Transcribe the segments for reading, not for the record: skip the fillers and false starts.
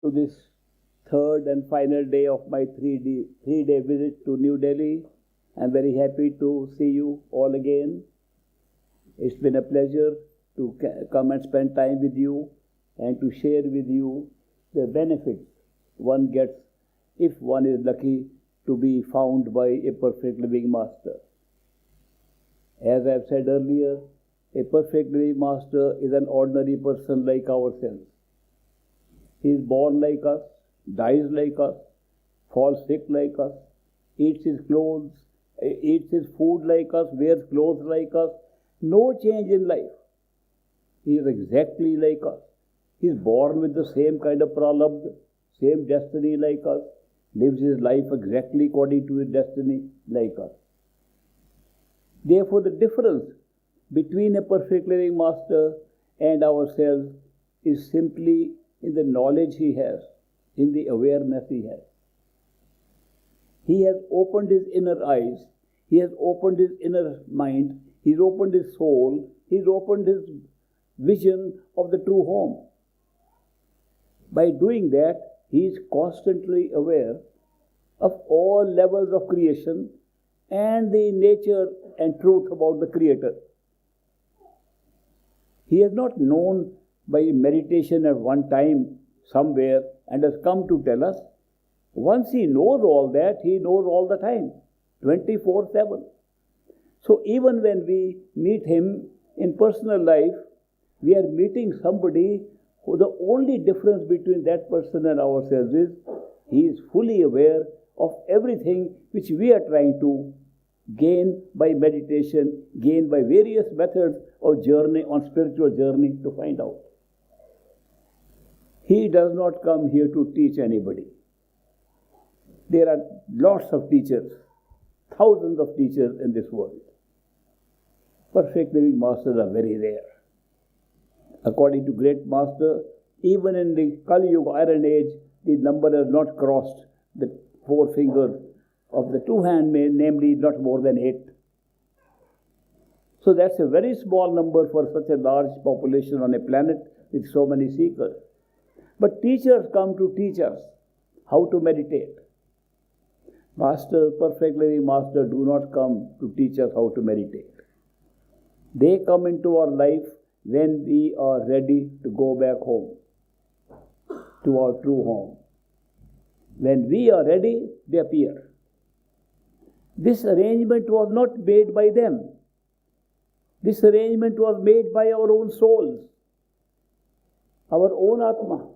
To this third and final day of my three-day visit to New Delhi. I'm very happy to see you all again. It's been a pleasure to come and spend time with you and to share with you the benefits one gets if one is lucky to be found by a perfect living master. As I've said earlier, a perfect living master is an ordinary person like ourselves. He is born like us, dies like us, falls sick like us, eats his food like us, wears clothes like us. No change in life. He is exactly like us. He is born with the same kind of pralabdha, same destiny like us, lives his life exactly according to his destiny like us. Therefore, the difference between a perfect living master and ourselves is simply in the knowledge he has, in the awareness he has. He has opened his inner eyes, he has opened his inner mind, he's opened his soul, he's opened his vision of the true home. By doing that, he is constantly aware of all levels of creation and the nature and truth about the Creator. He has not known by meditation at one time somewhere and has come to tell us. Once he knows all that, he knows all the time, 24/7. So even when we meet him in personal life, we are meeting somebody who the only difference between that person and ourselves is he is fully aware of everything which we are trying to gain by meditation, gain by various methods of journey on spiritual journey to find out. He does not come here to teach anybody. There are lots of teachers, thousands of teachers in this world. Perfect living masters are very rare. According to great master, even in the Kali Yuga Iron Age, the number has not crossed the 4 fingers of the 2 hand, namely not more than 8. So that's a very small number for such a large population on a planet with so many seekers. But teachers come to teach us how to meditate. Masters, perfect living masters, do not come to teach us how to meditate. They come into our life when we are ready to go back home, to our true home. When we are ready, they appear. This arrangement was not made by them. This arrangement was made by our own souls, our own Atma.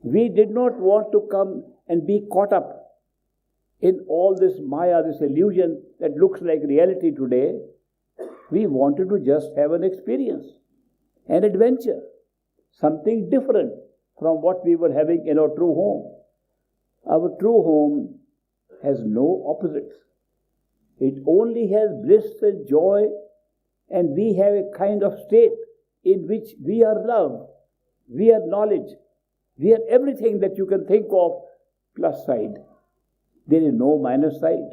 We did not want to come and be caught up in all this Maya, this illusion that looks like reality today. We wanted to just have an experience, an adventure, something different from what we were having in our true home. Our true home has no opposites. It only has bliss and joy, and we have a kind of state in which we are love, we are knowledge, we are everything that you can think of plus side. There is no minus side.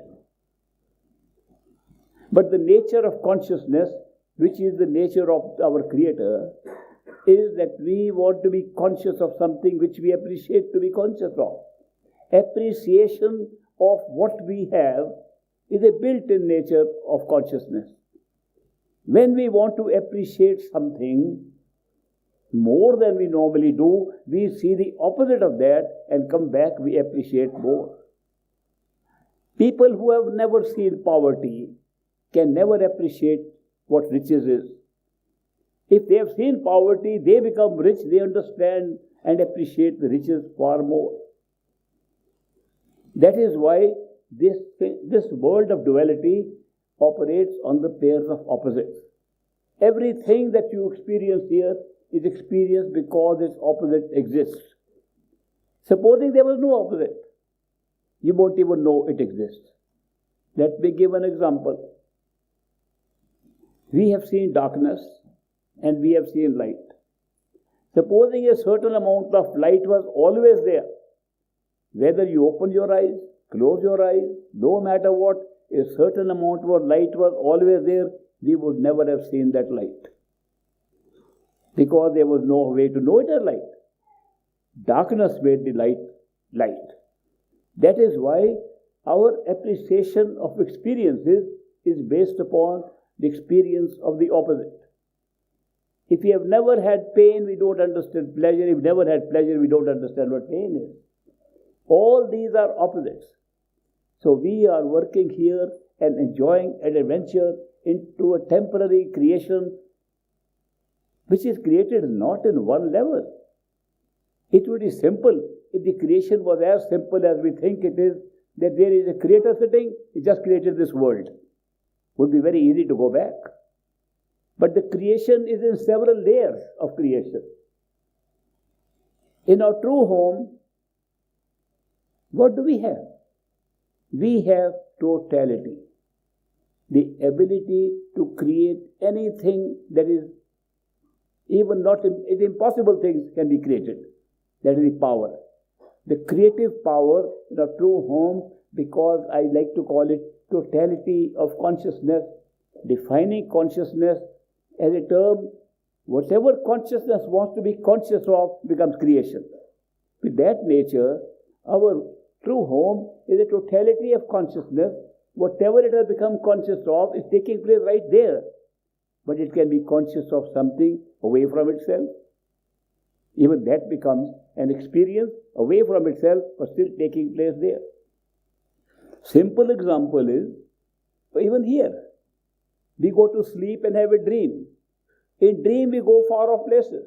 But the nature of consciousness, which is the nature of our Creator, is that we want to be conscious of something which we appreciate to be conscious of. Appreciation of what we have is a built-in nature of consciousness. When we want to appreciate something more than we normally do, we see the opposite of that and come back, we appreciate more. People who have never seen poverty can never appreciate what riches is. If they have seen poverty, they become rich, they understand and appreciate the riches far more. That is why this world of duality operates on the pairs of opposites. Everything that you experience here is experienced because its opposite exists. Supposing there was no opposite, you won't even know it exists. Let me give an example. We have seen darkness and we have seen light. Supposing a certain amount of light was always there, whether you open your eyes, close your eyes, no matter what, a certain amount of light was always there, we would never have seen that light. Because there was no way to know it as light. Darkness made the light light. That is why our appreciation of experiences is based upon the experience of the opposite. If we have never had pain, we don't understand pleasure. If we never had pleasure, we don't understand what pain is. All these are opposites. So we are working here and enjoying an adventure into a temporary creation which is created not in one level. It would be simple if the creation was as simple as we think it is, that there is a creator sitting, he just created this world. Would be very easy to go back. But the creation is in several layers of creation. In our true home, what do we have? We have totality. The ability to create anything that is even not impossible things can be created. That is the power. The creative power in our true home, because I like to call it totality of consciousness, defining consciousness as a term, whatever consciousness wants to be conscious of becomes creation. With that nature, our true home is a totality of consciousness. Whatever it has become conscious of is taking place right there. But it can be conscious of something away from itself. Even that becomes an experience away from itself, but still taking place there. Simple example is, even here, we go to sleep and have a dream. In dream, we go far off places.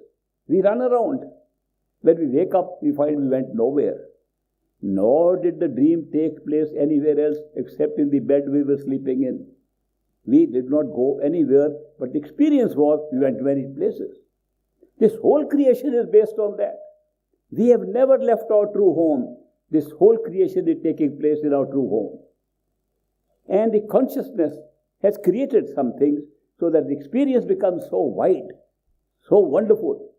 We run around. When we wake up, we find we went nowhere. Nor did the dream take place anywhere else except in the bed we were sleeping in. We did not go anywhere, but the experience was we went to many places. This whole creation is based on that. We have never left our true home. This whole creation is taking place in our true home. And the consciousness has created some things so that the experience becomes so wide, so wonderful.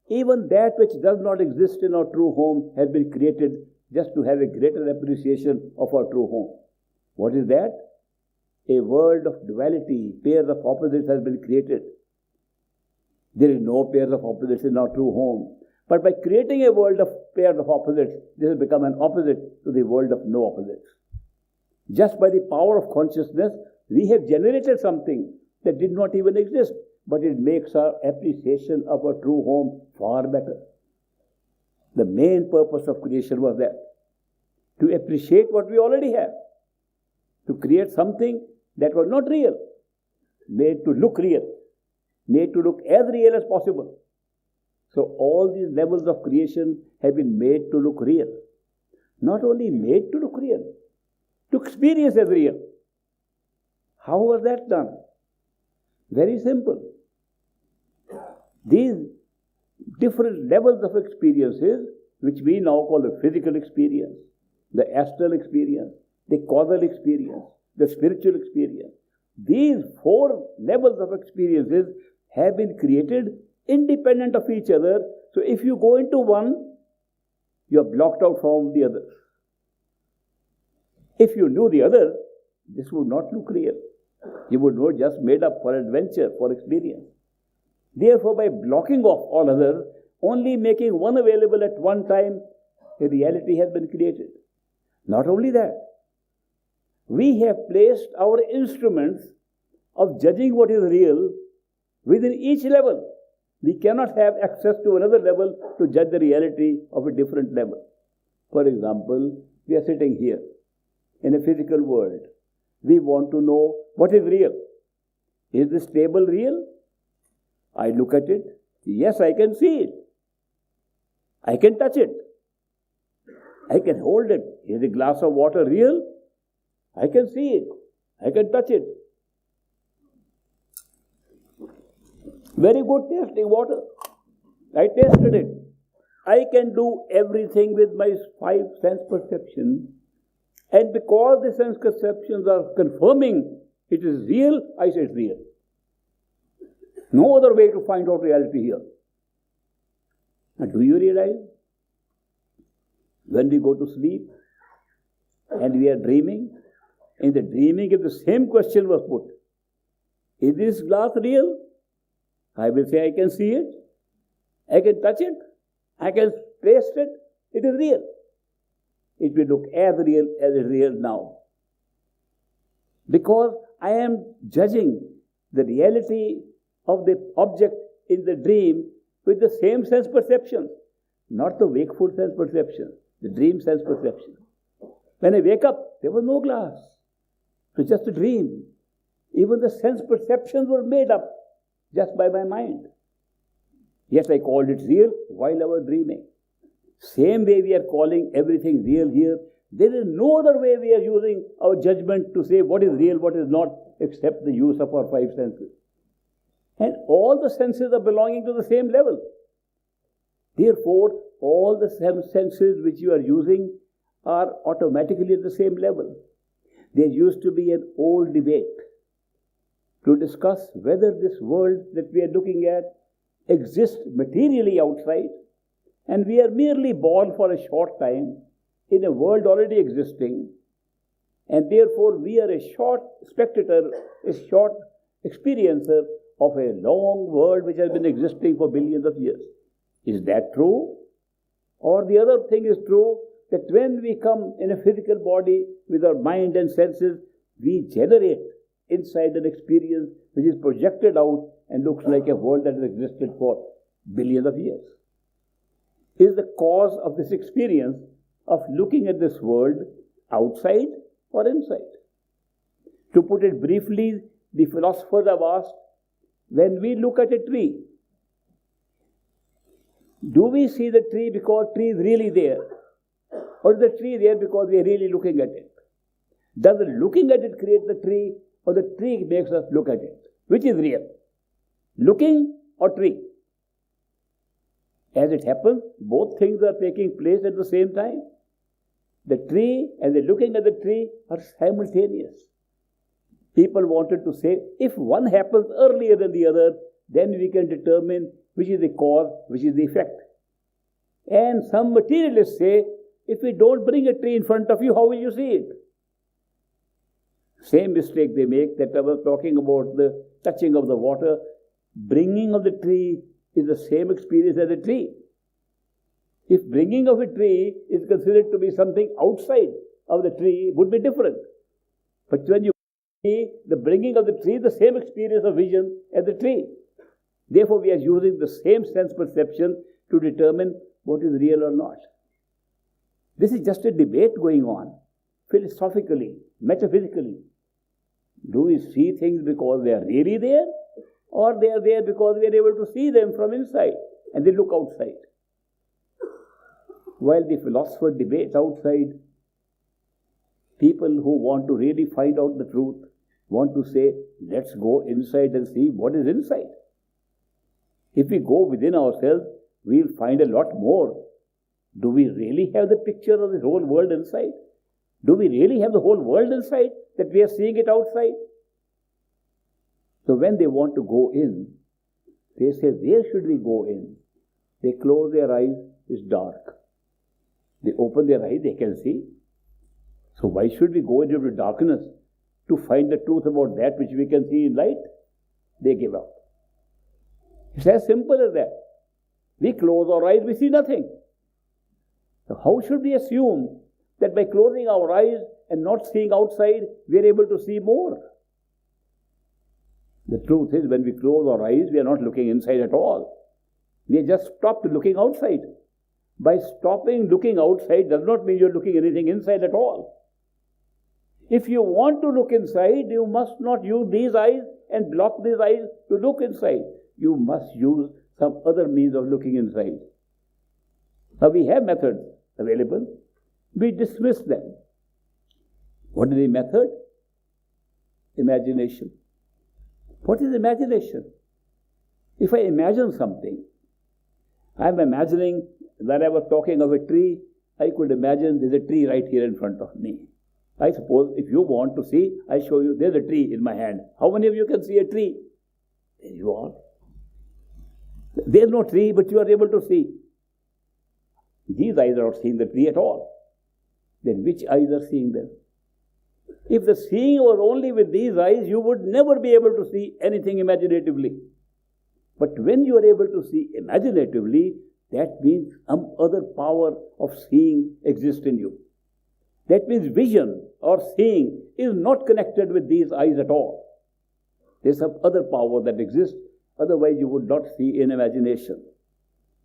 Even that which does not exist in our true home has been created just to have a greater appreciation of our true home. What is that? A world of duality, pairs of opposites has been created. There is no pairs of opposites in our true home. But by creating a world of pairs of opposites, this has become an opposite to the world of no opposites. Just by the power of consciousness, we have generated something that did not even exist, but it makes our appreciation of our true home far better. The main purpose of creation was that, to appreciate what we already have, to create something that was not real, made to look real, made to look as real as possible. So all these levels of creation have been made to look real. Not only made to look real, to experience as real. How was that done? Very simple. These different levels of experiences, which we now call the physical experience, the astral experience, the causal experience, the spiritual experience. These four levels of experiences have been created independent of each other. So if you go into one, you are blocked out from the other. If you knew the other, this would not look real. You would know just made up for adventure, for experience. Therefore, by blocking off all others, only making one available at one time, a reality has been created. Not only that, we have placed our instruments of judging what is real within each level. We cannot have access to another level to judge the reality of a different level. For example, we are sitting here in a physical world. We want to know what is real. Is this table real? I look at it. Yes, I can see it. I can touch it. I can hold it. Is a glass of water real? I can see it. I can touch it. Very good tasting water. I tasted it. I can do everything with my five sense perception. And because the sense perceptions are confirming it is real, I say it's real. No other way to find out reality here. Now, do you realize when we go to sleep and we are dreaming, in the dreaming if the same question was put, is this glass real? I will say I can see it, I can touch it, I can traced it, it is real. It will look as real as it is real now. Because I am judging the reality of the object in the dream with the same sense perception, not the wakeful sense perception, the dream sense perception. When I wake up, there was no glass. It was just a dream. Even the sense perceptions were made up just by my mind. Yet I called it real while I was dreaming. Same way we are calling everything real here. There is no other way we are using our judgment to say what is real, what is not, except the use of our five senses. And all the senses are belonging to the same level. Therefore, all the senses which you are using are automatically at the same level. There used to be an old debate to discuss whether this world that we are looking at exists materially outside, and we are merely born for a short time in a world already existing, and therefore we are a short spectator, a short experiencer of a long world which has been existing for billions of years. Is that true? Or the other thing is true, that when we come in a physical body with our mind and senses, we generate inside an experience which is projected out and looks like a world that has existed for billions of years. Is the cause of this experience of looking at this world outside or inside? To put it briefly, the philosophers have asked, when we look at a tree, do we see the tree because the tree is really there? Or is the tree there because we are really looking at it? Does the looking at it create the tree, or the tree makes us look at it? Which is real? Looking or tree? As it happens, both things are taking place at the same time. The tree and the looking at the tree are simultaneous. People wanted to say, if one happens earlier than the other, then we can determine which is the cause, which is the effect. And some materialists say, if we don't bring a tree in front of you, how will you see it? Same mistake they make that I was talking about the touching of the water. Bringing of the tree is the same experience as a tree. If bringing of a tree is considered to be something outside of the tree, it would be different. But when you see the bringing of the tree, the same experience of vision as the tree. Therefore, we are using the same sense perception to determine what is real or not. This is just a debate going on, philosophically, metaphysically. Do we see things because they are really there, or they are there because we are able to see them from inside and they look outside? While the philosopher debates outside, people who want to really find out the truth want to say, let's go inside and see what is inside. If we go within ourselves, we'll find a lot more. Do we really have the picture of the whole world inside? Do we really have the whole world inside, that we are seeing it outside? So when they want to go in, they say, where should we go in? They close their eyes, it's dark. They open their eyes, they can see. So why should we go into the darkness to find the truth about that which we can see in light? They give up. It's as simple as that. We close our eyes, we see nothing. So how should we assume that by closing our eyes and not seeing outside, we are able to see more? The truth is, when we close our eyes, we are not looking inside at all. We have just stopped looking outside. By stopping looking outside does not mean you are looking anything inside at all. If you want to look inside, you must not use these eyes and block these eyes to look inside. You must use some other means of looking inside. Now we have methods available. We dismiss them. What is the method? Imagination. What is imagination? If I imagine something, I am imagining that I was talking of a tree. I could imagine there's a tree right here in front of me. I suppose if you want to see, I show you, there's a tree in my hand. How many of you can see a tree? There you are. There's no tree, but you are able to see. These eyes are not seeing the tree at all. Then which eyes are seeing them? If the seeing was only with these eyes, you would never be able to see anything imaginatively. But when you are able to see imaginatively, that means some other power of seeing exists in you. That means vision or seeing is not connected with these eyes at all. There's some other power that exists, otherwise you would not see in imagination.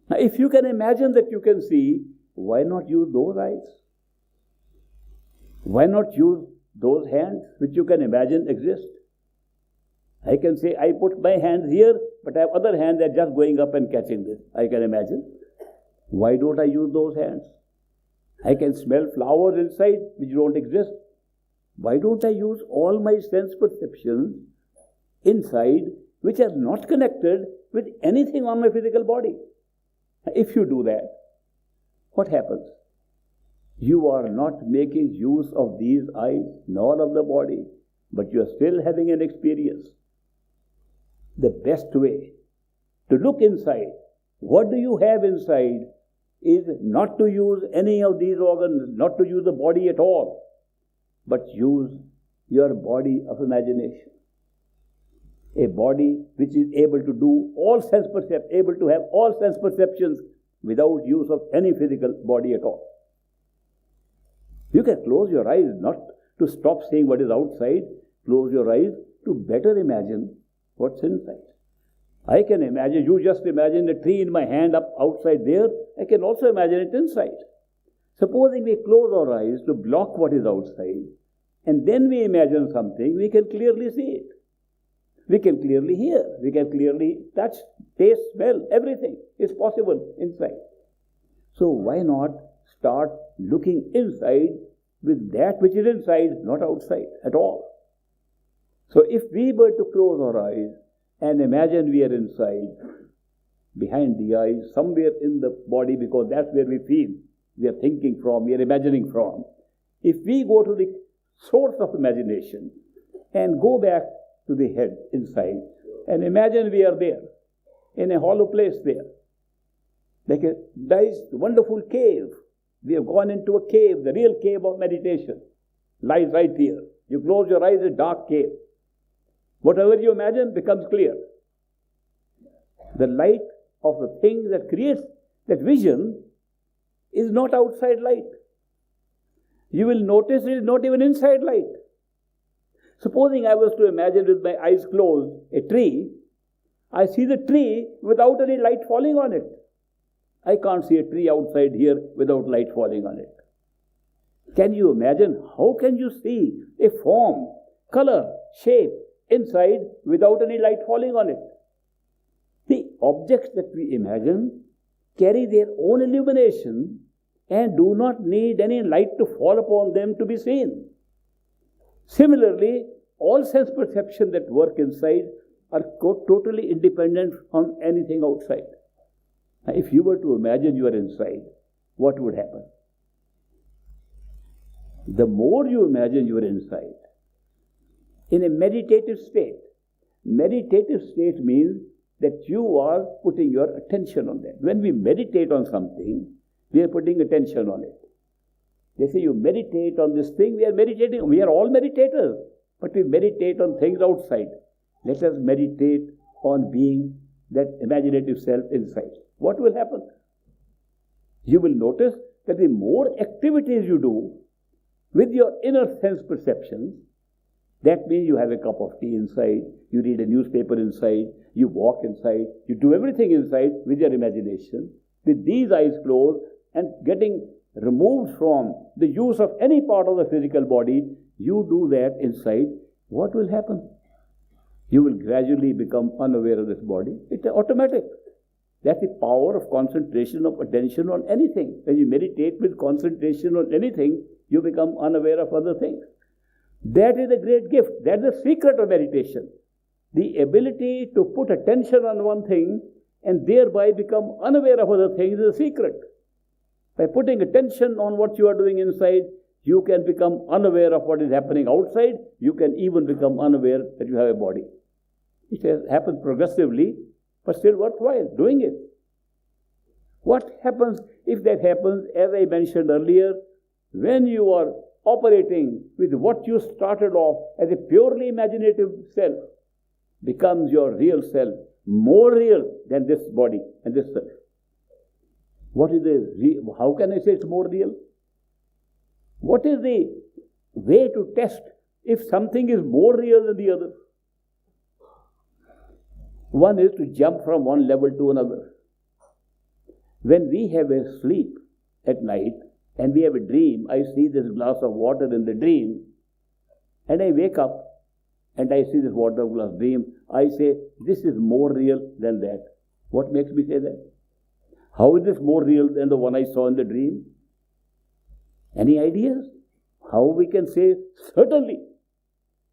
Now, if you can imagine that you can see, why not use those eyes? Why not use those hands which you can imagine exist? I can say, I put my hands here, but I have other hands that are just going up and catching this. I can imagine. Why don't I use those hands? I can smell flowers inside which don't exist. Why don't I use all my sense perceptions inside which are not connected with anything on my physical body? If you do that, what happens? You are not making use of these eyes nor of the body, but you are still having an experience. The best way to look inside, what do you have inside, is not to use any of these organs, not to use the body at all, but use your body of imagination. A body which is able to do all sense perceptions, able to have all sense perceptions without use of any physical body at all. You can close your eyes not to stop seeing what is outside, close your eyes to better imagine what's inside. I can imagine, you just imagine the tree in my hand up outside there, I can also imagine it inside. Supposing we close our eyes to block what is outside, and then we imagine something, we can clearly see it. We can clearly hear, we can clearly touch, taste, smell, everything is possible inside. So why not start looking inside with that which is inside, not outside at all? So if we were to close our eyes and imagine we are inside, behind the eyes, somewhere in the body, because that's where we feel, we are thinking from, we are imagining from. If we go to the source of imagination and go back to the head inside and imagine we are there, in a hollow place there, like a nice, wonderful cave. We have gone into a cave, the real cave of meditation lies right here. You close your eyes, a dark cave. Whatever you imagine becomes clear. The light of the thing that creates that vision is not outside light. You will notice it is not even inside light. Supposing I was to imagine with my eyes closed a tree, I see the tree without any light falling on it. I can't see a tree outside here without light falling on it. Can you imagine? How can you see a form, color, shape inside without any light falling on it? The objects that we imagine carry their own illumination and do not need any light to fall upon them to be seen. Similarly, all sense perception that work inside are totally independent from anything outside. Now, if you were to imagine you are inside, what would happen? The more you imagine you are inside, in a meditative state means that you are putting your attention on that. When we meditate on something, we are putting attention on it. They say you meditate on this thing, we are meditating, we are all meditators, but we meditate on things outside. Let us meditate on being that imaginative self inside. What will happen? You will notice that the more activities you do with your inner sense perceptions, that means you have a cup of tea inside, you read a newspaper inside, you walk inside, you do everything inside with your imagination, with these eyes closed and getting removed from the use of any part of the physical body, you do that inside. What will happen? You will gradually become unaware of this body. It's automatic. That's the power of concentration of attention on anything. When you meditate with concentration on anything, you become unaware of other things. That is a great gift. That's the secret of meditation. The ability to put attention on one thing and thereby become unaware of other things is a secret. By putting attention on what you are doing inside, you can become unaware of what is happening outside. You can even become unaware that you have a body. It has happened progressively, but still worthwhile doing it. What happens if that happens, as I mentioned earlier, when you are operating with what you started off as a purely imaginative self, becomes your real self, more real than this body and this self. How can I say it's more real? What is the way to test if something is more real than the other? One is to jump from one level to another. When we have a sleep at night and we have a dream, I see this glass of water in the dream, and I wake up and I see this water glass dream, I say, this is more real than that. What makes me say that? How is this more real than the one I saw in the dream? Any ideas? How we can say, certainly.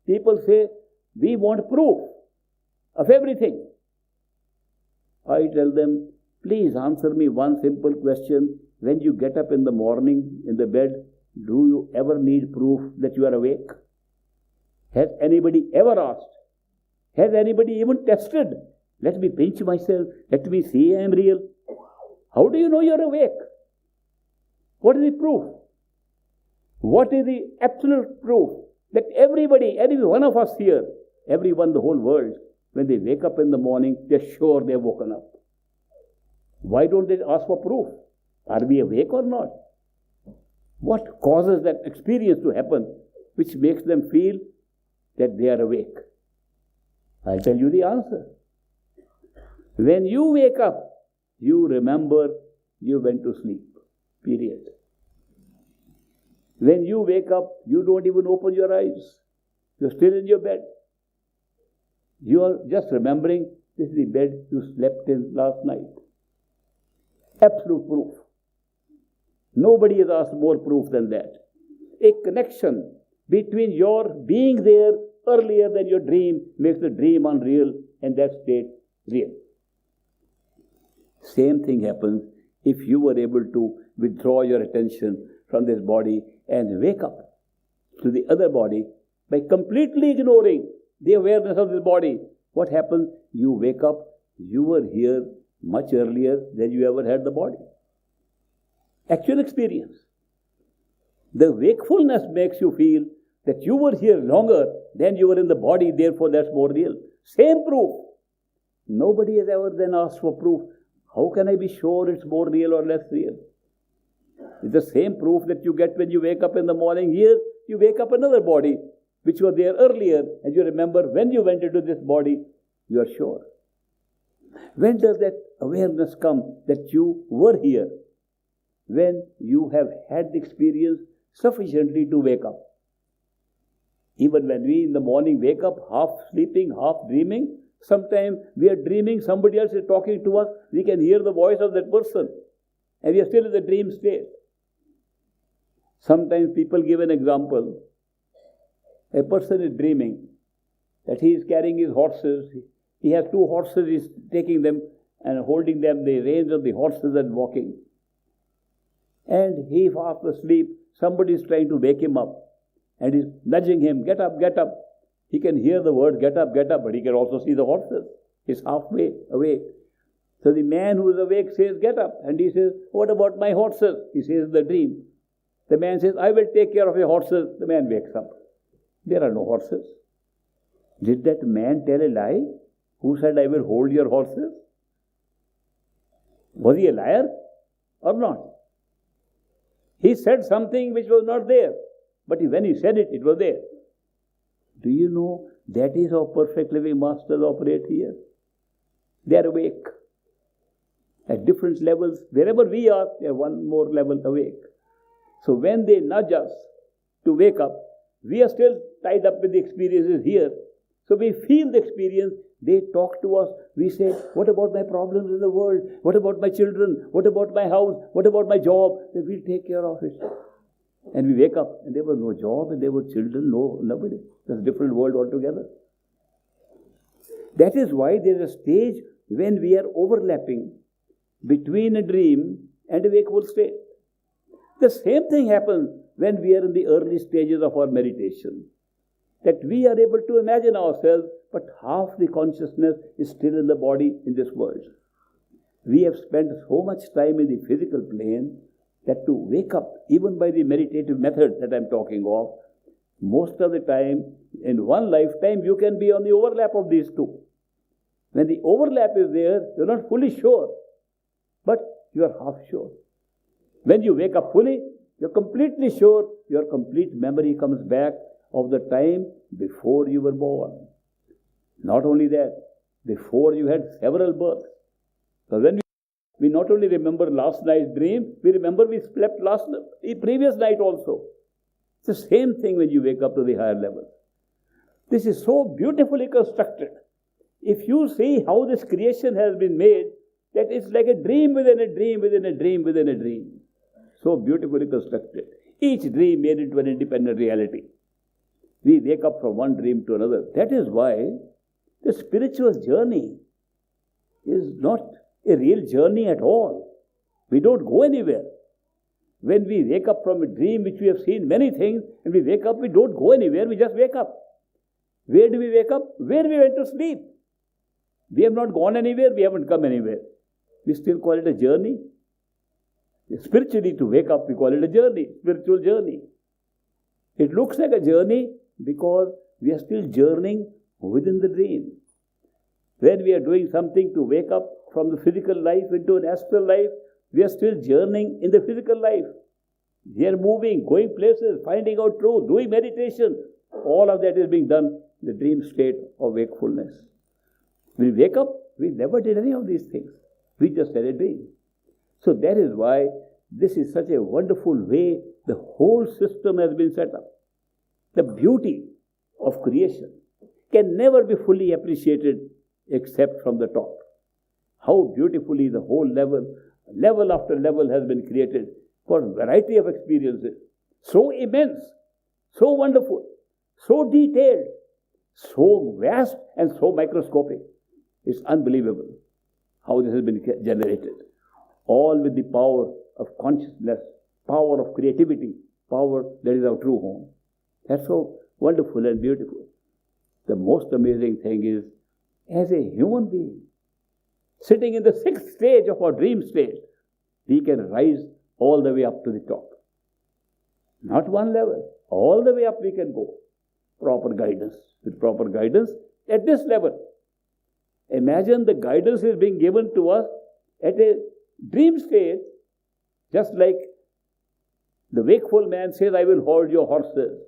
People say, we want proof of everything. I tell them, please answer me one simple question. When you get up in the morning in the bed, do you ever need proof that you are awake? Has anybody ever asked? Has anybody even tested? Let me pinch myself. Let me see I am real. How do you know you are awake? What is the proof? What is the absolute proof that everybody, every one of us here, everyone, the whole world, when they wake up in the morning, they're sure they've woken up? Why don't they ask for proof? Are we awake or not? What causes that experience to happen which makes them feel that they are awake? I'll tell you the answer. When you wake up, you remember you went to sleep. Period. When you wake up, you don't even open your eyes. You're still in your bed. You are just remembering this is the bed you slept in last night. Absolute proof. Nobody has asked more proof than that. A connection between your being there earlier than your dream makes the dream unreal and that state real. Same thing happens if you were able to withdraw your attention from this body and wake up to the other body by completely ignoring the awareness of this body. What happens? You wake up, you were here much earlier than you ever had the body. Actual experience. The wakefulness makes you feel that you were here longer than you were in the body, therefore that's more real. Same proof. Nobody has ever then asked for proof. How can I be sure it's more real or less real? It's the same proof that you get when you wake up in the morning. Here, you wake up another body, which was there earlier, and you remember when you went into this body, you are sure. When does that awareness come that you were here? When you have had the experience sufficiently to wake up. Even when we in the morning wake up, half sleeping, half dreaming, sometimes we are dreaming, somebody else is talking to us, we can hear the voice of that person, and we are still in the dream state. Sometimes people give an example. A person is dreaming that he is carrying his horses. He has 2 horses, he is taking them and holding them, the reins of the horses and walking. And he, half asleep, somebody is trying to wake him up and is nudging him, get up, get up. He can hear the word get up, but he can also see the horses. He's halfway awake. So the man who is awake says, get up. And he says, what about my horses? He says the dream. The man says, I will take care of your horses. The man wakes up. There are no horses. Did that man tell a lie? Who said, I will hold your horses? Was he a liar or not? He said something which was not there. But when he said it, it was there. Do you know that is how perfect living masters operate here? They are awake. At different levels, wherever we are, they are one more level awake. So when they nudge us to wake up, we are still tied up with the experiences here. So we feel the experience, they talk to us, we say, what about my problems in the world? What about my children? What about my house? What about my job? They will take care of it. And we wake up and there was no job and there were children, nobody. That's a different world altogether. That is why there is a stage when we are overlapping between a dream and a wakeful state. The same thing happens when we are in the early stages of our meditation. That we are able to imagine ourselves, but half the consciousness is still in the body in this world. We have spent so much time in the physical plane that to wake up, even by the meditative method that I'm talking of, most of the time, in one lifetime, you can be on the overlap of these two. When the overlap is there, you're not fully sure. But you are half sure. When you wake up fully, you're completely sure. Your complete memory comes back of the time before you were born. Not only that, before you had several births. So when we not only remember last night's dream, we remember we slept previous night also. It's the same thing when you wake up to the higher level. This is so beautifully constructed. If you see how this creation has been made, that it's like a dream within a dream within a dream within a dream. So beautifully constructed. Each dream made into an independent reality. We wake up from one dream to another. That is why the spiritual journey is not a real journey at all. We don't go anywhere. When we wake up from a dream which we have seen many things, and we wake up, we don't go anywhere, we just wake up. Where do we wake up? Where we went to sleep. We have not gone anywhere, we haven't come anywhere. We still call it a journey. Spiritually, to wake up, we call it a journey, spiritual journey. It looks like a journey because we are still journeying within the dream. When we are doing something to wake up from the physical life into an astral life, we are still journeying in the physical life. We are moving, going places, finding out truth, doing meditation. All of that is being done in the dream state of wakefulness. When we wake up, we never did any of these things. We just had a dream. So that is why this is such a wonderful way the whole system has been set up. The beauty of creation can never be fully appreciated except from the top. How beautifully the whole level after level has been created for a variety of experiences. So immense, so wonderful, so detailed, so vast and so microscopic. It's unbelievable how this has been generated. All with the power of consciousness, power of creativity, power that is our true home. That's so wonderful and beautiful. The most amazing thing is, as a human being, sitting in the sixth stage of our dream state, we can rise all the way up to the top. Not one level, all the way up we can go. Proper guidance. With proper guidance at this level. Imagine the guidance is being given to us at a dream state, just like the wakeful man says, I will hold your horses.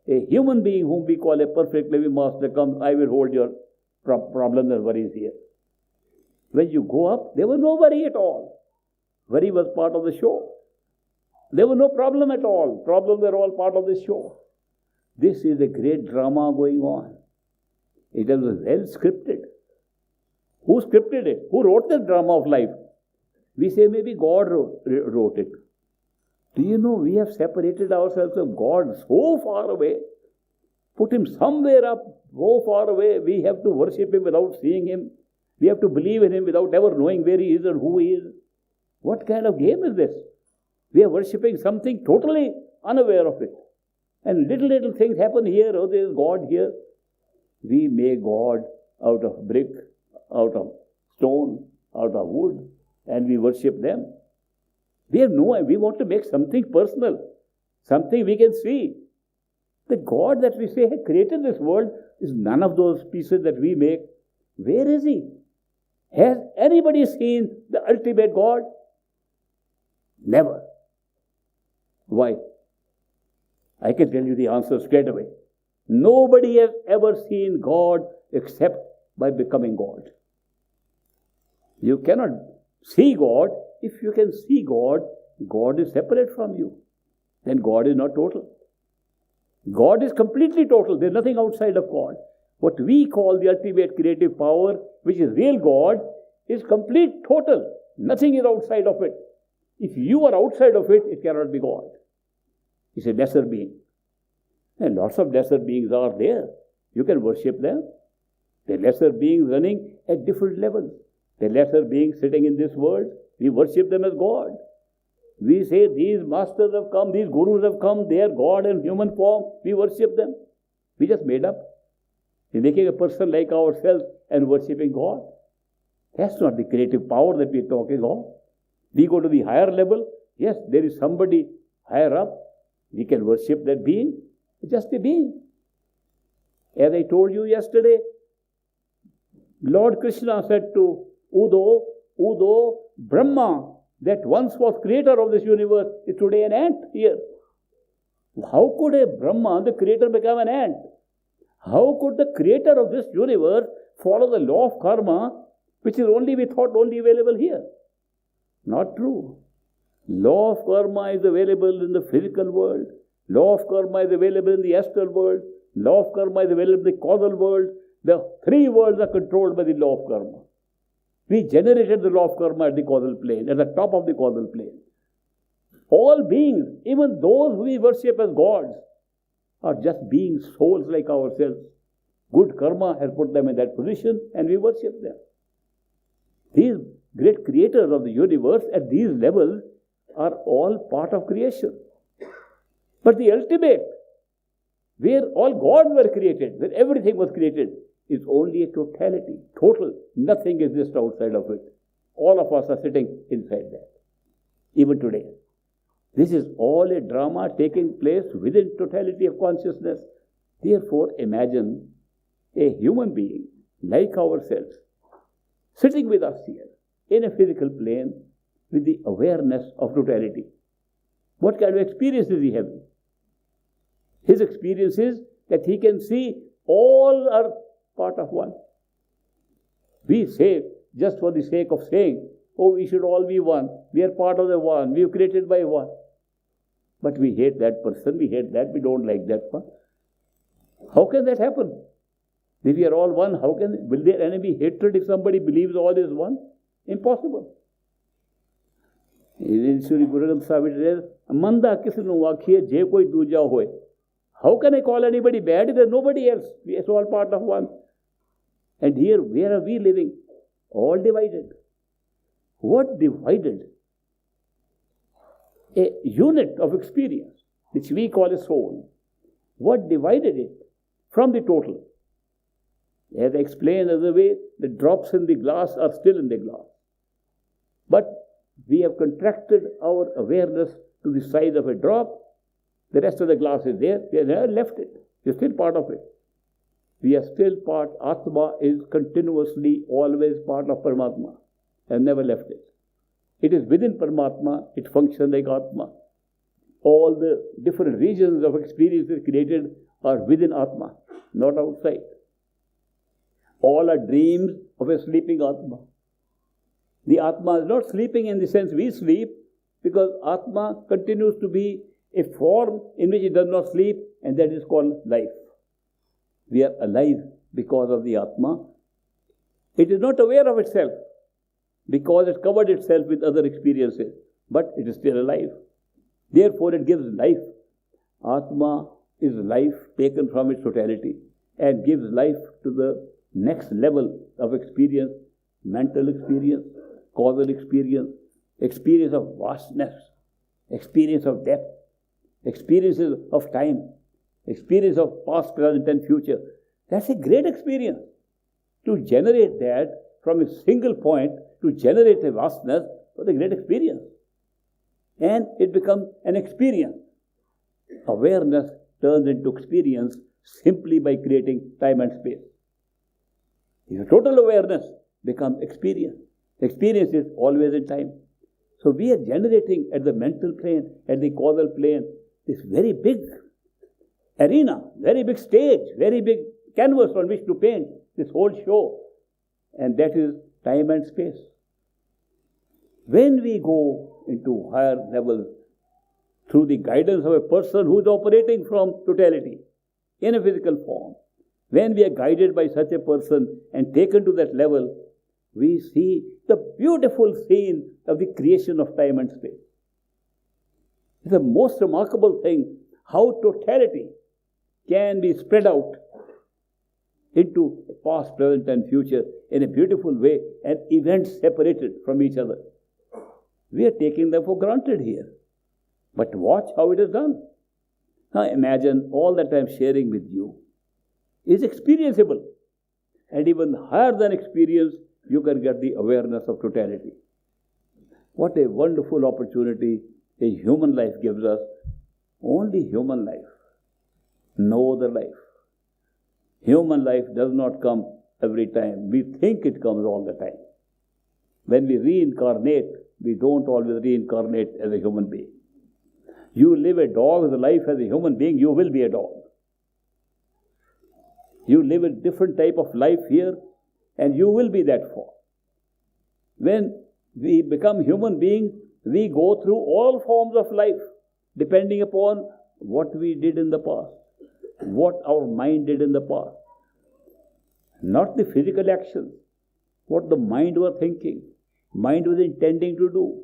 A human being whom we call a perfect living master comes, I will hold your problems and worries here. When you go up, there was no worry at all. Worry was part of the show. There was no problem at all. Problems were all part of the show. This is a great drama going on. It was well scripted. Who scripted it? Who wrote the drama of life? We say maybe God wrote it. Do you know we have separated ourselves from God so far away? Put Him somewhere up, so far away. We have to worship Him without seeing Him. We have to believe in Him without ever knowing where He is and who He is. What kind of game is this? We are worshipping something totally unaware of it. And little things happen here. Oh, there is God here. We make God out of brick, out of stone, out of wood, and we worship them. We want to make something personal, something we can see. The God that we say has created this world is none of those pieces that we make. Where is He? Has anybody seen the ultimate God? Never. Why? I can tell you the answer straight away. Nobody has ever seen God except by becoming God. You cannot see God. If you can see God, God is separate from you. Then God is not total. God is completely total. There is nothing outside of God. What we call the ultimate creative power, which is real God, is complete, total. Nothing is outside of it. If you are outside of it, it cannot be God. It's a lesser being. And lots of lesser beings are there. You can worship them. The lesser beings running at different levels. The lesser beings sitting in this world, we worship them as God. We say these masters have come, these gurus have come, they are God in human form. We worship them. We just made up. We're making a person like ourselves and worshipping God. That's not the creative power that we're talking of. We go to the higher level. Yes, there is somebody higher up. We can worship that being. It's just a being. As I told you yesterday, Lord Krishna said to Udo, Brahma that once was creator of this universe is today an ant here. How could a Brahma, the creator, become an ant? How could the creator of this universe follow the law of karma, which is only, we thought, only available here? Not true. Law of karma is available in the physical world. Law of karma is available in the astral world. Law of karma is available in the causal world. The three worlds are controlled by the law of karma. We generated the law of karma at the causal plane, at the top of the causal plane. All beings, even those who we worship as gods, are just beings, souls like ourselves. Good karma has put them in that position and we worship them. These great creators of the universe at these levels are all part of creation. But the ultimate, where all gods were created, where everything was created, is only a totality, total. Nothing exists outside of it. All of us are sitting inside that, even today. This is all a drama taking place within totality of consciousness. Therefore, imagine a human being like ourselves sitting with us here in a physical plane with the awareness of totality. What kind of experience is he having? His experience is that he can see all are part of one. We say, just for the sake of saying, oh, we should all be one. We are part of the one. We are created by one. But we hate that person. We hate that. We don't like that one. How can that happen? If we are all one, will there any be hatred if somebody believes all is one? Impossible. Sri Guru Sahib says, Manda kisnu akhiye je koi duja hoye. How can I call anybody bad if there is nobody else? We are all part of one. And here, where are we living? All divided. What divided? A unit of experience, which we call a soul. What divided it from the total? As I explained the other way, the drops in the glass are still in the glass. But we have contracted our awareness to the size of a drop. The rest of the glass is there. We have never left it. We are still part of it. We are still part. Atma is continuously, always part of Paramatma. And never left it. It is within Paramatma. It functions like Atma. All the different regions of experiences created are within Atma, not outside. All are dreams of a sleeping Atma. The Atma is not sleeping in the sense we sleep, because Atma continues to be a form in which it does not sleep, and that is called life. We are alive because of the Atma. It is not aware of itself because it covered itself with other experiences, but it is still alive. Therefore, it gives life. Atma is life taken from its totality and gives life to the next level of experience, mental experience, causal experience, experience of vastness, experience of depth, experiences of time, experience of past, present and future. That's a great experience. To generate that from a single point, to generate a vastness, was a great experience. And it becomes an experience. Awareness turns into experience simply by creating time and space. If total awareness becomes experience. Experience is always in time. So we are generating at the mental plane, at the causal plane, this very big arena, very big stage, very big canvas on which to paint this whole show. And that is time and space. When we go into higher levels through the guidance of a person who is operating from totality in a physical form, when we are guided by such a person and taken to that level, we see the beautiful scene of the creation of time and space. It's the most remarkable thing how totality can be spread out into past, present and future in a beautiful way, and events separated from each other. We are taking them for granted here. But watch how it is done. Now imagine all that I am sharing with you is experienceable. And even higher than experience, you can get the awareness of totality. What a wonderful opportunity a human life gives us. Only human life. No other life. Human life does not come every time. We think it comes all the time. When we reincarnate we don't always reincarnate as a human being. You live a dog's life as a human being, you will be a dog. You live a different type of life here, and you will be that form. When we become human beings, we go through all forms of life, depending upon what we did in the past, what our mind did in the past. Not the physical actions, what the mind was thinking, mind was intending to do.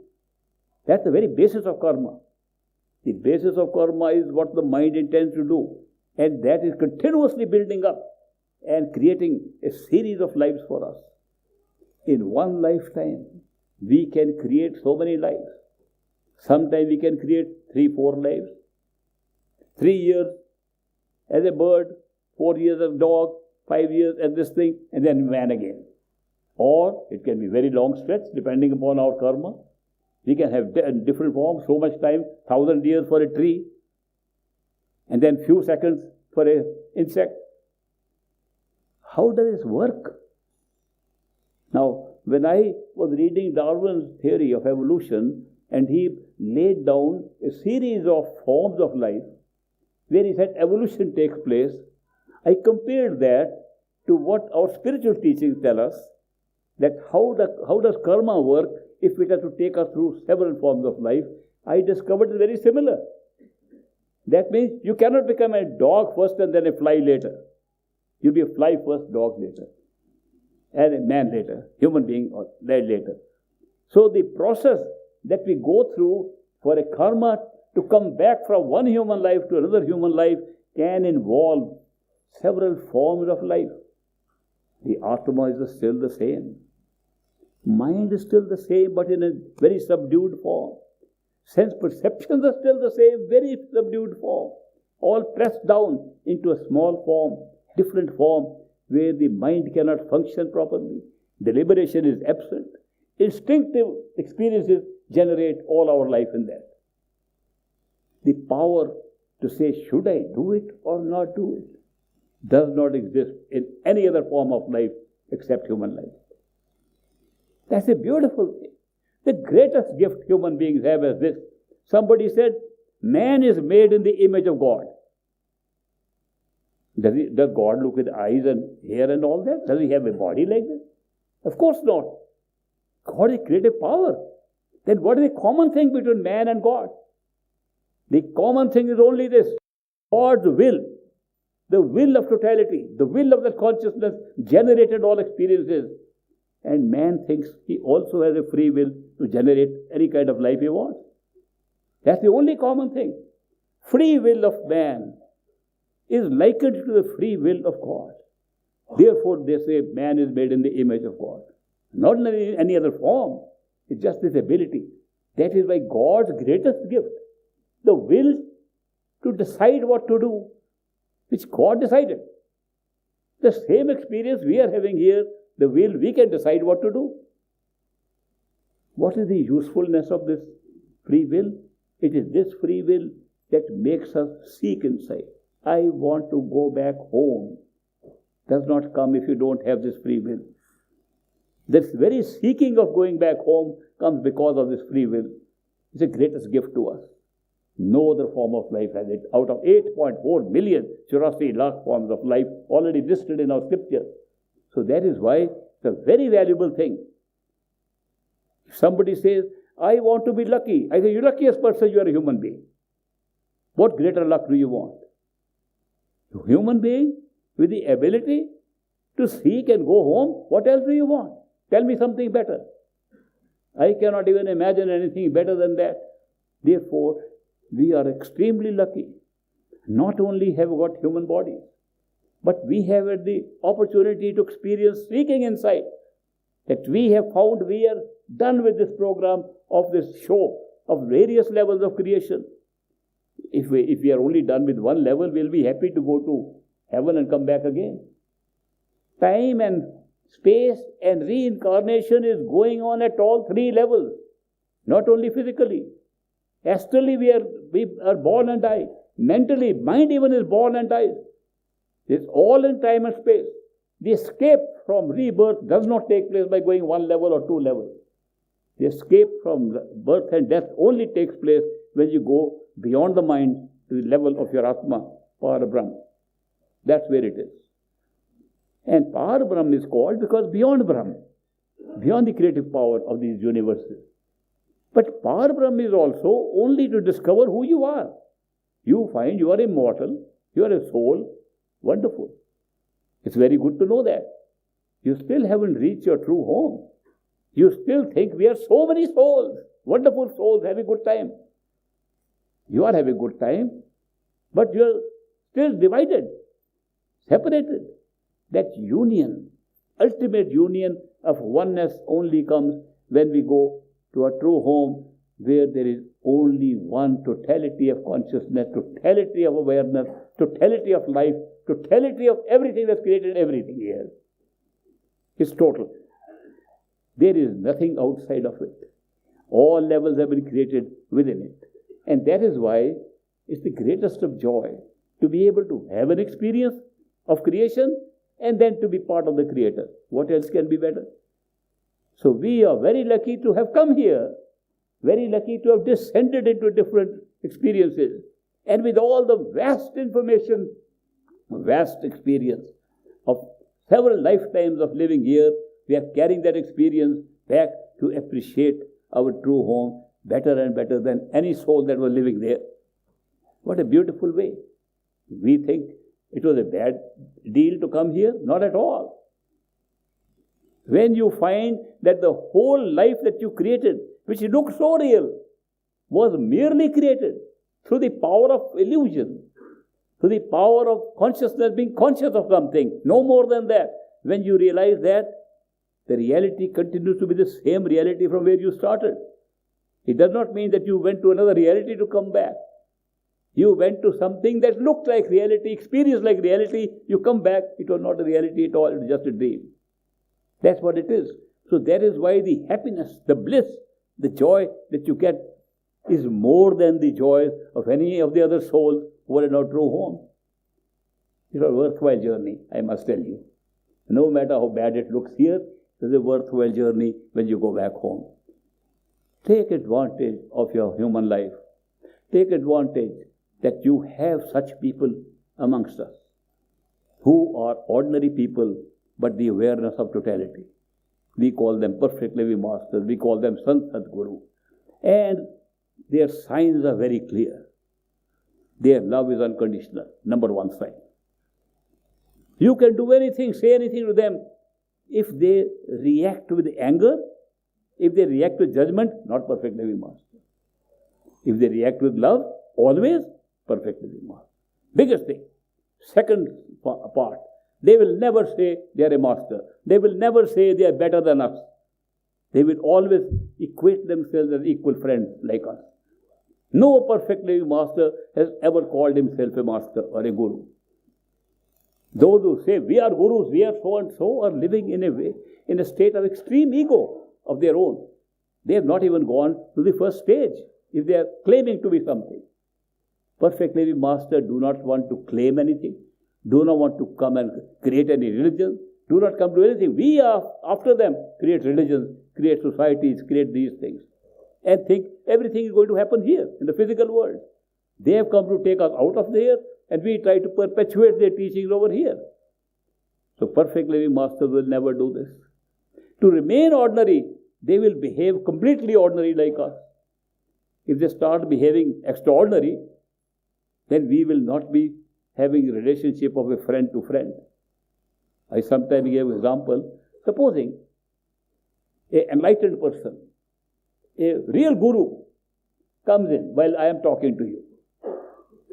That's the very basis of karma. The basis of karma is what the mind intends to do, and that is continuously building up and creating a series of lives for us. In one lifetime, we can create so many lives. Sometimes we can create 3-4 lives. 3 years as a bird, 4 years as a dog, 5 years as this thing, and then man again. Or it can be very long stretch depending upon our karma. We can have different forms, so much time, 1,000 years for a tree, and then few seconds for an insect. How does this work? Now, when I was reading Darwin's theory of evolution, and he laid down a series of forms of life, where he said evolution takes place, I compared that to what our spiritual teachings tell us, that how does karma work if it has to take us through several forms of life. I discovered it very similar. That means you cannot become a dog first and then a fly later. You'll be a fly first, dog later, and a man later, human being or later. So the process that we go through for a karma to come back from one human life to another human life can involve several forms of life. The Atma is still the same. Mind is still the same, but in a very subdued form. Sense perceptions are still the same, very subdued form. All pressed down into a small form, different form, where the mind cannot function properly. Deliberation is absent. Instinctive experiences generate all our life in that. The power to say, should I do it or not do it, does not exist in any other form of life except human life. That's a beautiful thing. The greatest gift human beings have is this. Somebody said, man is made in the image of God. Does God look with eyes and hair and all that? Does he have a body like that? Of course not. God is creative power. Then what is the common thing between man and God? The common thing is only this. God's will, the will of totality, the will of the consciousness generated all experiences. And man thinks he also has a free will to generate any kind of life he wants. That's the only common thing. Free will of man is likened to the free will of God. Therefore, they say man is made in the image of God. Not in any other form. It's just this ability. That is why God's greatest gift, the will to decide what to do, which God decided. The same experience we are having here, the will, we can decide what to do. What is the usefulness of this free will? It is this free will that makes us seek inside. I want to go back home. Does not come if you don't have this free will. This very seeking of going back home comes because of this free will. It's the greatest gift to us. No other form of life has it. Out of 8.4 million, 84 lakh forms of life already listed in our scriptures. So that is why it's a very valuable thing. If somebody says, I want to be lucky, I say, you're the luckiest person, you are a human being. What greater luck do you want? A human being with the ability to seek and go home, what else do you want? Tell me something better. I cannot even imagine anything better than that. Therefore, we are extremely lucky. Not only have we got human bodies, but we have had the opportunity to experience seeking insight. That we have found we are done with this program of this show of various levels of creation. If we are only done with one level, we'll be happy to go to heaven and come back again. Time and space and reincarnation is going on at all three levels, not only physically. Astrally, we are born and die. Mentally, mind even is born and dies. It's all in time and space. The escape from rebirth does not take place by going one level or two levels. The escape from birth and death only takes place when you go beyond the mind to the level of your Atma, Parabrahm. That's where it is. And Parabrahm is called because beyond Brahm, beyond the creative power of these universes. But Parabrahm is also only to discover who you are. You find you are immortal, you are a soul. Wonderful. It's very good to know that. You still haven't reached your true home. You still think we are so many souls, wonderful souls, have a good time. You are having a good time, but you are still divided, separated. That union, ultimate union of oneness only comes when we go to a true home where there is only one totality of consciousness, totality of awareness, totality of life, totality of everything that's created, everything here. It's total. There is nothing outside of it. All levels have been created within it. And that is why it's the greatest of joy to be able to have an experience of creation and then to be part of the Creator. What else can be better? So we are very lucky to have come here, very lucky to have descended into different experiences. And with all the vast information, vast experience of several lifetimes of living here, we are carrying that experience back to appreciate our true home better and better than any soul that was living there. What a beautiful way. We think it was a bad deal to come here? Not at all. When you find that the whole life that you created, which looked so real, was merely created through the power of illusion, through the power of consciousness being conscious of something, no more than that. When you realize that, the reality continues to be the same reality from where you started. It does not mean that you went to another reality to come back. You went to something that looked like reality, experienced like reality, you come back, it was not a reality at all, it was just a dream. That's what it is. So that is why the happiness, the bliss, the joy that you get is more than the joy of any of the other souls who are in our true home. It's a worthwhile journey, I must tell you. No matter how bad it looks here, it's a worthwhile journey when you go back home. Take advantage of your human life. Take advantage that you have such people amongst us who are ordinary people, but the awareness of totality. We call them perfect living masters. We call them Sant Satguru. And their signs are very clear. Their love is unconditional. Number one sign. You can do anything, say anything to them. If they react with anger, if they react with judgment, not perfect living master. If they react with love, always perfect living master. Biggest thing. Second part. They will never say they are a master. They will never say they are better than us. They will always equate themselves as equal friends like us. No perfect living master has ever called himself a master or a guru. Those who say we are gurus, we are so and so, are living in a way, in a state of extreme ego of their own. They have not even gone to the first stage if they are claiming to be something. Perfect living master do not want to claim anything, do not want to come and create any religion, do not come to anything. We are after them, create religions, create societies, create these things, and think everything is going to happen here in the physical world. They have come to take us out of there, and we try to perpetuate their teachings over here. So perfect living masters will never do this. To remain ordinary, they will behave completely ordinary like us. If they start behaving extraordinary, then we will not be having a relationship of a friend to friend. I sometimes give an example. Supposing an enlightened person, a real guru, comes in while I am talking to you.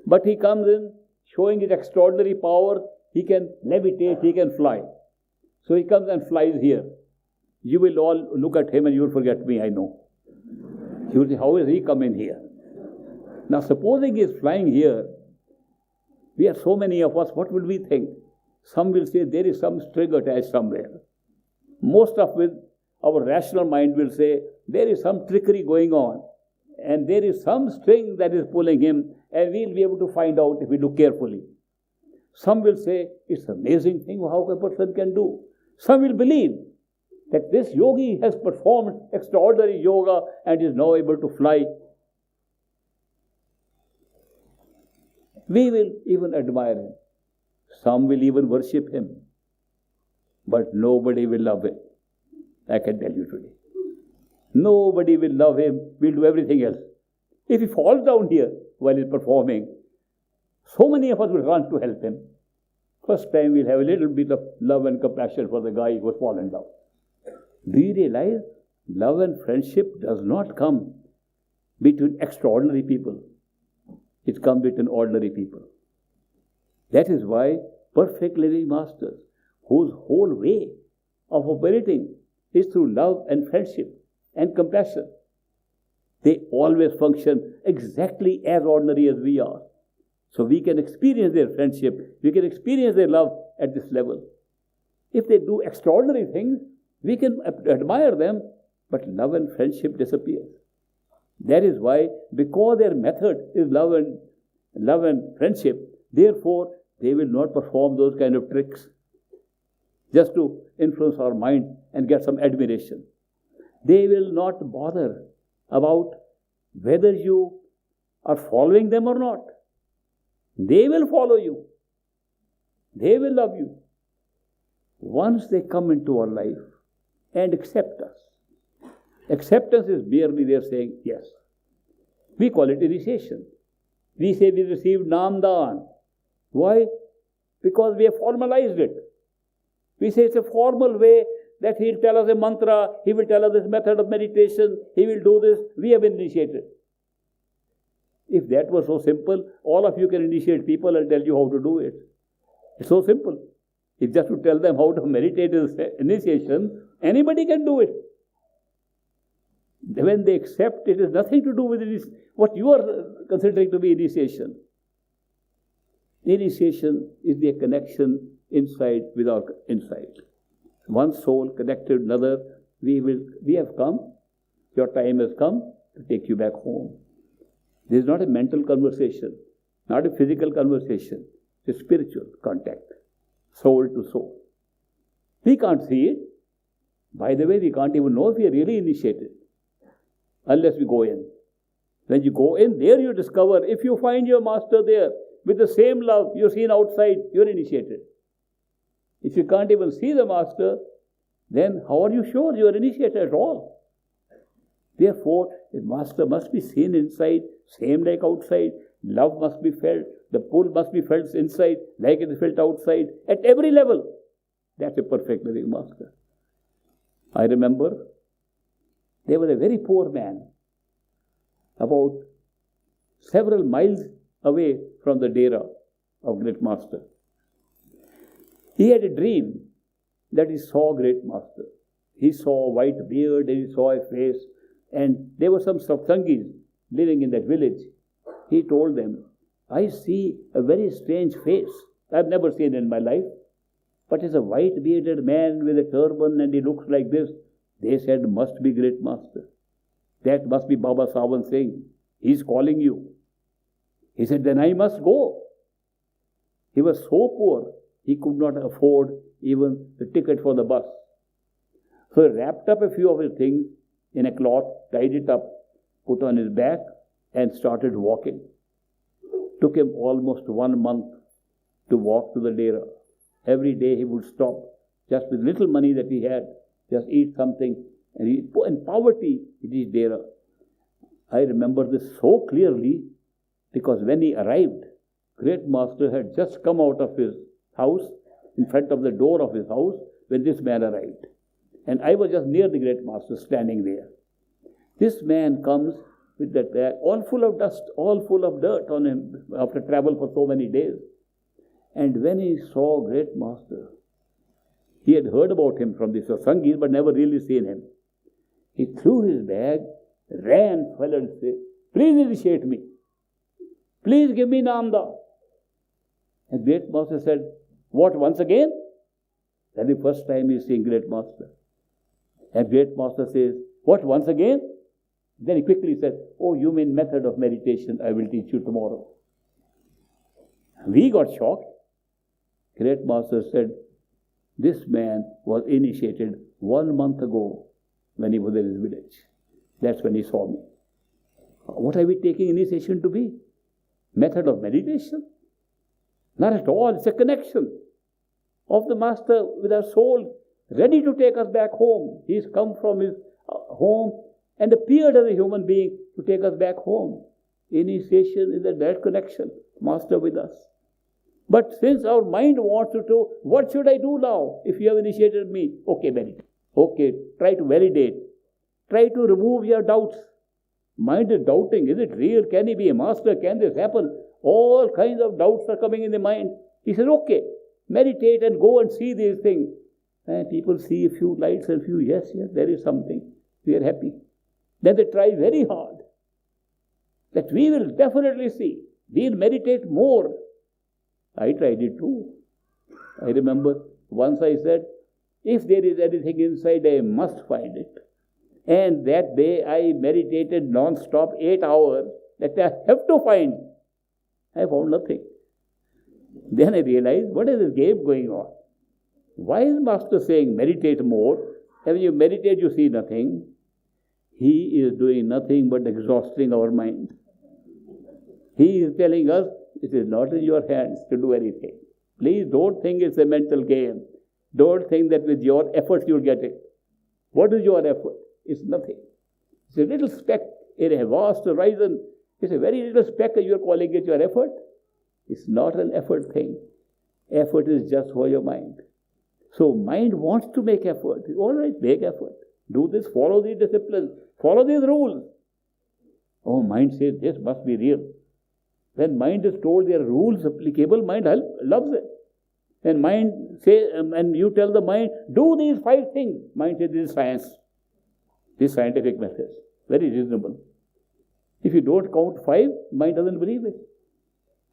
But he comes in showing his extraordinary power. He can levitate, he can fly. So he comes and flies here. You will all look at him and you will forget me, I know. You will say, how is he coming here? Now supposing he is flying here, we are so many of us, what will we think? Some will say there is some string attached somewhere. Most of it, our rational mind will say there is some trickery going on. And there is some string that is pulling him, and we will be able to find out if we look carefully. Some will say, it's an amazing thing how a person can do. Some will believe, that this yogi has performed extraordinary yoga and is now able to fly. We will even admire him. Some will even worship him. But nobody will love him. I can tell you today. Nobody will love him. We'll do everything else. If he falls down here while he's performing, so many of us will run to help him. First time we'll have a little bit of love and compassion for the guy who has fallen down. Do you realize love and friendship does not come between extraordinary people? It comes between ordinary people. That is why perfect living masters, whose whole way of operating is through love and friendship and compassion, they always function exactly as ordinary as we are. So we can experience their friendship, we can experience their love at this level. If they do extraordinary things, we can admire them, but love and friendship disappear. That is why, because their method is love and friendship, therefore they will not perform those kind of tricks just to influence our mind and get some admiration. They will not bother about whether you are following them or not. They will follow you. They will love you. Once they come into our life and accept us. Acceptance is merely their saying yes. We call it initiation. We say we received Namdan. Why? Because we have formalized it. We say it's a formal way that he'll tell us a mantra, he will tell us this method of meditation, he will do this. We have initiated. If that was so simple, all of you can initiate people and tell you how to do it. It's so simple. If just to tell them how to meditate is initiation, anybody can do it. When they accept, it has nothing to do with what you are considering to be initiation. Initiation is the connection inside with our inside. One soul connected with another. We have come. Your time has come to take you back home. This is not a mental conversation, not a physical conversation. It's a spiritual contact, soul to soul. We can't see it. By the way, we can't even know if we are really initiated unless we go in. When you go in, there you discover, if you find your master there with the same love you've seen outside, you're initiated. If you can't even see the master, then how are you sure you are initiated at all? Therefore, the master must be seen inside, same like outside. Love must be felt. The pull must be felt inside, like it is felt outside, at every level. That's a perfect living master. I remember there was a very poor man, about several miles away from the Dera of Great Master. He had a dream that he saw Great Master. He saw a white beard and he saw a face, and there were some satsangis living in that village. He told them, I see a very strange face. I've never seen it in my life. But it's a white bearded man with a turban and he looks like this. They said, must be Great Master. That must be Baba Sawan Singh. He's calling you. He said, then I must go. He was so poor, he could not afford even the ticket for the bus. So he wrapped up a few of his things in a cloth, tied it up, put on his back, and started walking. Took him almost 1 month to walk to the Dera. Every day he would stop, just with little money that he had, just eat something, and in poverty he reached Dera. I remember this so clearly because when he arrived, Great Master had just come out of his house, in front of the door of his house, when this man arrived. And I was just near the Great Master, standing there. This man comes with that bag, all full of dust, all full of dirt on him after travel for so many days. And when he saw Great Master, he had heard about him from the satsangis, but never really seen him. He threw his bag, ran, fell and said, please initiate me. Please give me Namda. And Great Master said, what, once again? That's the first time he's seeing Great Master. And Great Master says, what, once again? Then he quickly said, oh, you mean method of meditation, I will teach you tomorrow. We got shocked. Great Master said, this man was initiated 1 month ago when he was in his village. That's when he saw me. What are we taking initiation to be? Method of meditation? Not at all. It's a connection of the Master with our soul, ready to take us back home. He's come from his home and appeared as a human being to take us back home. Initiation is a direct connection, Master with us. But since our mind wants to, what should I do now if you have initiated me? Okay, meditate. Okay, try to validate. Try to remove your doubts. Mind is doubting. Is it real? Can he be a master? Can this happen? All kinds of doubts are coming in the mind. He says, okay, meditate and go and see these things. And people see a few lights and few, yes, there is something. We are happy. Then they try very hard. That we will definitely see. We'll meditate more. I tried it too. I remember once I said, if there is anything inside, I must find it. And that day I meditated non-stop 8 hours that I have to find. I found nothing. Then I realized, what is this game going on? Why is Master saying meditate more? And when you meditate, you see nothing. He is doing nothing but exhausting our mind. He is telling us, it is not in your hands to do anything. Please don't think it's a mental game. Don't think that with your efforts you'll get it. What is your effort? It's nothing. It's a little speck in a vast horizon. It's a very little speck and you're calling it your effort. It's not an effort thing. Effort is just for your mind. So mind wants to make effort. All right, make effort. Do this, follow these disciplines, follow these rules. Oh, mind says this must be real. When mind is told there are rules applicable, mind loves it. And mind says, and you tell the mind, do these 5 things. Mind says this is science. This scientific method. Very reasonable. If you don't count 5, mind doesn't believe it.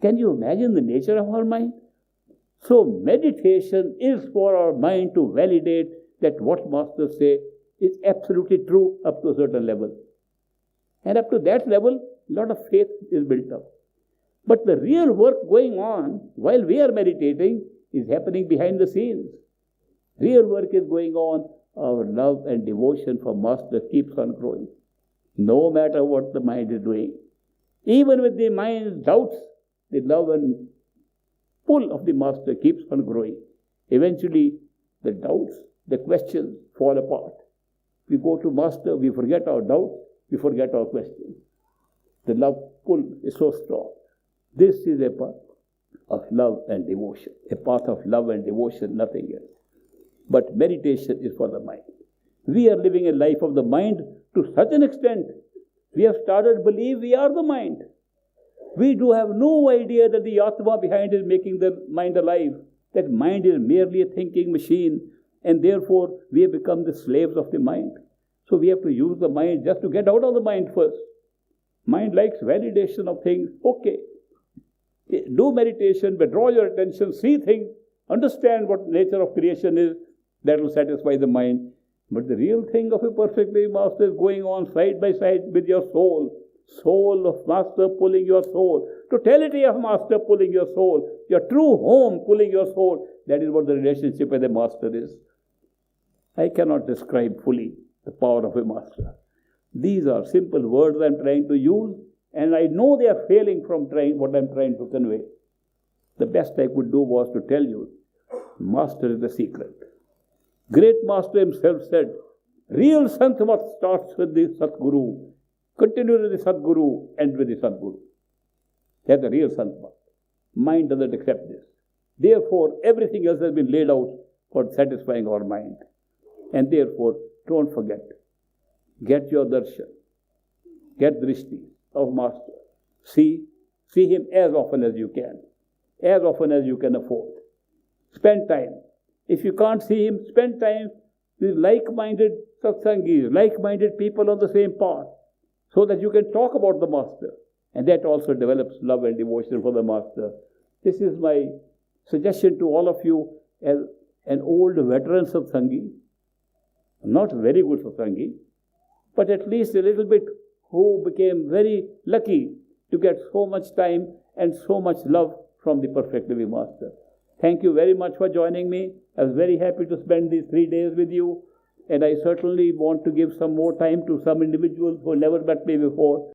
Can you imagine the nature of our mind? So meditation is for our mind to validate that what Masters say is absolutely true up to a certain level. And up to that level, a lot of faith is built up. But the real work going on while we are meditating is happening behind the scenes. Real work is going on. Our love and devotion for Master keeps on growing. No matter what the mind is doing. Even with the mind's doubts, the love and pull of the Master keeps on growing. Eventually, the doubts, the questions fall apart. We go to Master, we forget our doubts, we forget our questions. The love pull is so strong. This is a path of love and devotion. A path of love and devotion, nothing else. But meditation is for the mind. We are living a life of the mind to such an extent, we have started to believe we are the mind. We do have no idea that the Atma behind is making the mind alive. That mind is merely a thinking machine, and therefore we have become the slaves of the mind. So we have to use the mind just to get out of the mind first. Mind likes validation of things. Okay. Do meditation, withdraw your attention, see things, understand what nature of creation is. That will satisfy the mind. But the real thing of a perfect living Master is going on side by side with your soul. Soul of Master pulling your soul. Totality of Master pulling your soul. Your true home pulling your soul. That is what the relationship with the Master is. I cannot describe fully the power of a Master. These are simple words I am trying to use, and I know they are failing from trying what I am trying to convey. The best I could do was to tell you, Master is the secret. Great Master himself said, real Santmat starts with the Satguru, continues with the Satguru, ends with the Satguru. That's the real Santmat. Mind doesn't accept this. Therefore, everything else has been laid out for satisfying our mind. And therefore, don't forget, get your darshan, get drishti of Master. See him as often as you can afford. Spend time. If you can't see him, spend time with like-minded satsangis, like-minded people on the same path, so that you can talk about the Master. And that also develops love and devotion for the Master. This is my suggestion to all of you as an old veteran satsangi, not very good satsangi, but at least a little bit who became very lucky to get so much time and so much love from the perfect living Master. Thank you very much for joining me. I was very happy to spend these 3 days with you. and I certainly want to give some more time to some individuals who never met me before